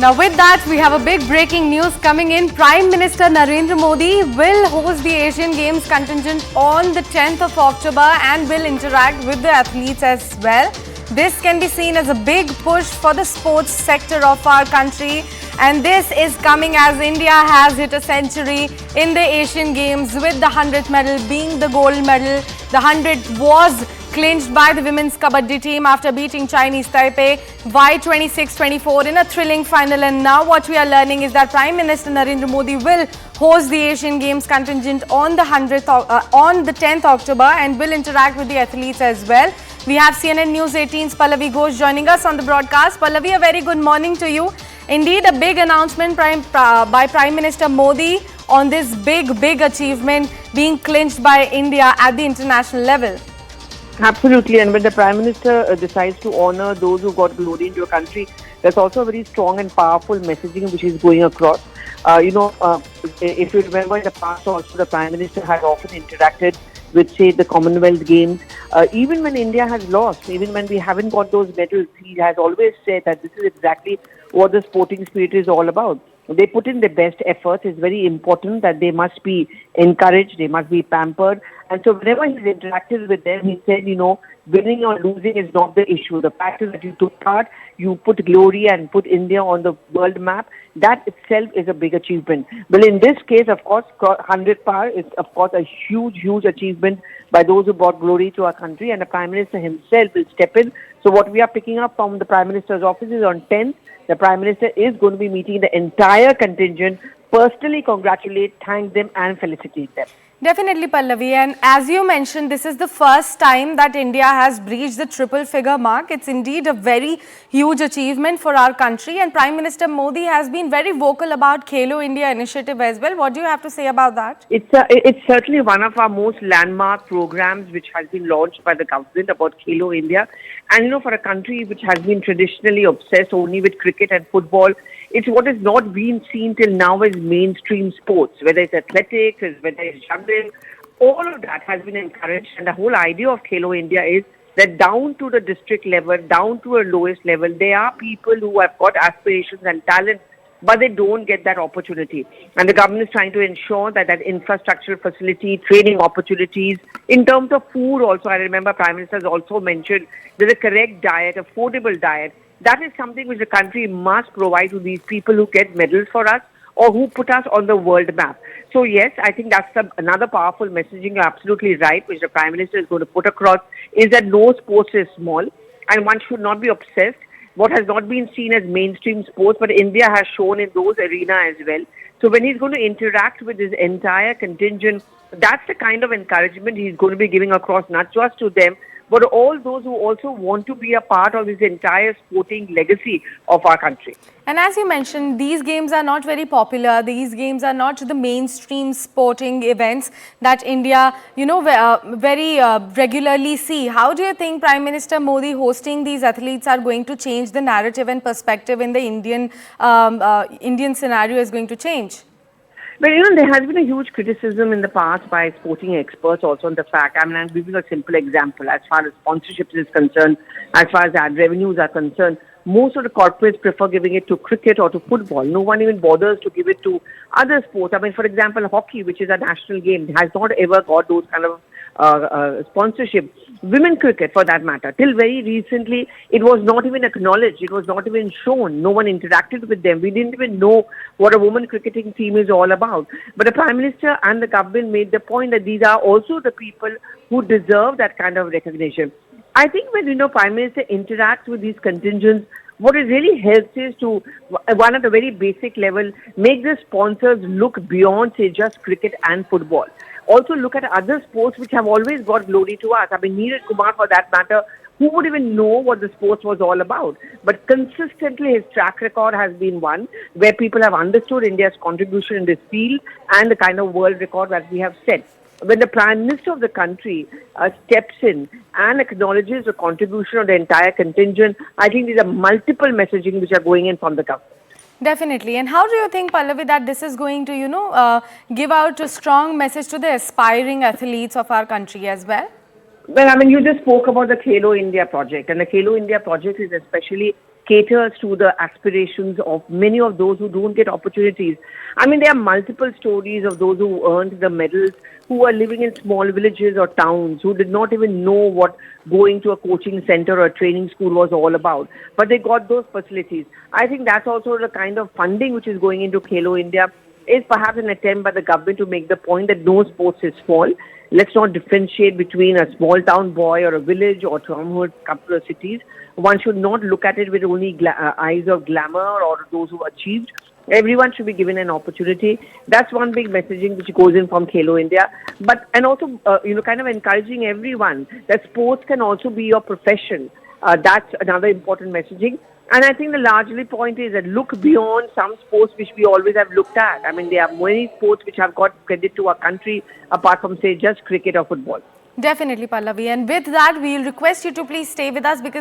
Now with that, we have a big breaking news coming in. Prime Minister Narendra Modi will host the Asian Games contingent on the 10th of October and will interact with the athletes as well. This can be seen as a big push for the sports sector of our country. And this is coming as India has hit a century in the Asian Games with the 100th medal being the gold medal. The 100th was clinched by the women's kabaddi team after beating Chinese Taipei by 26-24 in a thrilling final. And now what we are learning is that Prime Minister Narendra Modi will host the Asian Games contingent on the 10th October and will interact with the athletes as well. We have CNN News 18's Pallavi Ghosh joining us on the broadcast. Pallavi, a very good morning to you. Indeed, a big announcement by Prime Minister Modi on this big achievement being clinched by India at the international level. Absolutely, and when the Prime Minister decides to honour those who got glory into a country, there's also a very strong and powerful messaging which is going across. If you remember in the past also, the Prime Minister has often interacted with, say, the Commonwealth Games. Even when India has lost, even when we haven't got those medals, he has always said that this is exactly what the sporting spirit is all about. They put in their best efforts. It's very important that they must be encouraged, they must be pampered. And so whenever he's interacted with them, he said, winning or losing is not the issue. The fact is that you took part, you put glory and put India on the world map. That itself is a big achievement. But in this case, of course, 100 par is, of course, a huge achievement by those who brought glory to our country. And the Prime Minister himself will step in. So what we are picking up from the Prime Minister's office is on 10th, the Prime Minister is going to be meeting the entire contingent, personally congratulate, thank them and felicitate them. Definitely, Pallavi. And as you mentioned, this is the first time that India has breached the triple figure mark. It's indeed a very huge achievement for our country. And Prime Minister Modi has been very vocal about Khelo India initiative as well. What do you have to say about that? It's certainly one of our most landmark programs which has been launched by the government about Khelo India. And for a country which has been traditionally obsessed only with cricket and football, it's what has not been seen till now as mainstream sports, whether it's athletics, whether it's juggling, all of that has been encouraged. And the whole idea of Khelo India is that down to the district level, down to a lowest level, there are people who have got aspirations and talent, but they don't get that opportunity. And the government is trying to ensure that infrastructural facility, training opportunities, in terms of food also, I remember Prime Minister has also mentioned there's a correct diet, affordable diet. That is something which the country must provide to these people who get medals for us or who put us on the world map. So yes, I think that's another powerful messaging. You're absolutely right, which the Prime Minister is going to put across, is that no sports is small and one should not be obsessed. What has not been seen as mainstream sports, but India has shown in those arenas as well. So when he's going to interact with his entire contingent, that's the kind of encouragement he's going to be giving across, not just to them, but all those who also want to be a part of this entire sporting legacy of our country. And as you mentioned, these games are not very popular. These games are not the mainstream sporting events that India, very regularly see. How do you think Prime Minister Modi hosting these athletes are going to change the narrative and perspective in the Indian scenario is going to change? But there has been a huge criticism in the past by sporting experts also on the fact, I'm giving a simple example, as far as sponsorships is concerned, as far as ad revenues are concerned, most of the corporates prefer giving it to cricket or to football. No one even bothers to give it to other sports. For example, hockey, which is a national game, has not ever got those kind of sponsorship. Women cricket, for that matter, till very recently, it was not even acknowledged. It was not even shown. No one interacted with them. We didn't even know what a women cricketing team is all about. But the Prime Minister and the government made the point that these are also the people who deserve that kind of recognition. I think when, Prime Minister interacts with these contingents, what it really helps is to, one at a very basic level, make the sponsors look beyond, say, just cricket and football. Also look at other sports which have always got glory to us. Neeraj Kumar, for that matter, who would even know what the sports was all about? But consistently his track record has been one where people have understood India's contribution in this field and the kind of world record that we have set. When the Prime Minister of the country steps in and acknowledges the contribution of the entire contingent, I think these are multiple messaging which are going in from the government. Definitely. And how do you think, Pallavi, that this is going to, give out a strong message to the aspiring athletes of our country as well? Well, you just spoke about the Khelo India project, and the Khelo India project is especially caters to the aspirations of many of those who don't get opportunities. I mean, there are multiple stories of those who earned the medals who are living in small villages or towns, who did not even know what going to a coaching center or a training school was all about. But they got those facilities. I think that's also the kind of funding which is going into Khelo India is perhaps an attempt by the government to make the point that no sports is small. Let's not differentiate between a small town boy or a village or townhood couple of cities. One should not look at it with only eyes of glamour or those who achieved. Everyone should be given an opportunity. That's one big messaging which goes in from Khelo India. But and also, kind of encouraging everyone that sports can also be your profession. That's another important messaging. And I think the largely point is that look beyond some sports which we always have looked at. I mean, there are many sports which have got credit to our country apart from, say, just cricket or football. Definitely, Pallavi. And with that, we'll request you to please stay with us because